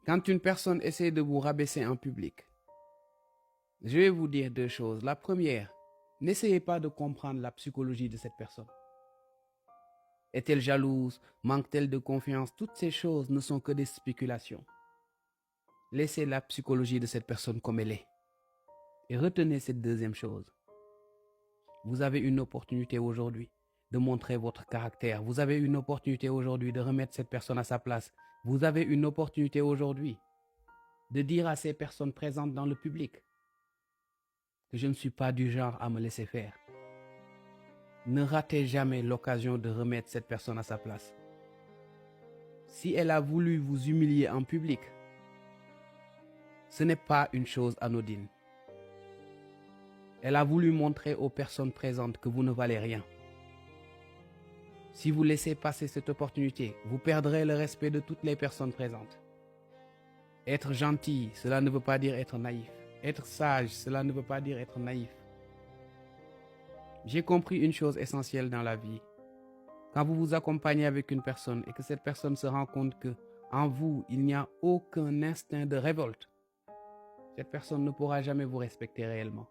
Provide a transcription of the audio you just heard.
Quand une personne essaie de vous rabaisser en public, je vais vous dire deux choses. La première, n'essayez pas de comprendre la psychologie de cette personne. Est-elle jalouse? Manque-t-elle de confiance? Toutes ces choses ne sont que des spéculations. Laissez la psychologie de cette personne comme elle est. Et retenez cette deuxième chose. Vous avez une opportunité aujourd'hui de montrer votre caractère. Vous avez une opportunité aujourd'hui de remettre cette personne à sa place. Vous avez une opportunité aujourd'hui de dire à ces personnes présentes dans le public que je ne suis pas du genre à me laisser faire. Ne ratez jamais l'occasion de remettre cette personne à sa place. Si elle a voulu vous humilier en public, ce n'est pas une chose anodine. Elle a voulu montrer aux personnes présentes que vous ne valez rien. Si vous laissez passer cette opportunité, vous perdrez le respect de toutes les personnes présentes. Être gentil, cela ne veut pas dire être naïf. Être sage, cela ne veut pas dire être naïf. J'ai compris une chose essentielle dans la vie. Quand vous vous accompagnez avec une personne et que cette personne se rend compte que en vous, il n'y a aucun instinct de révolte, cette personne ne pourra jamais vous respecter réellement.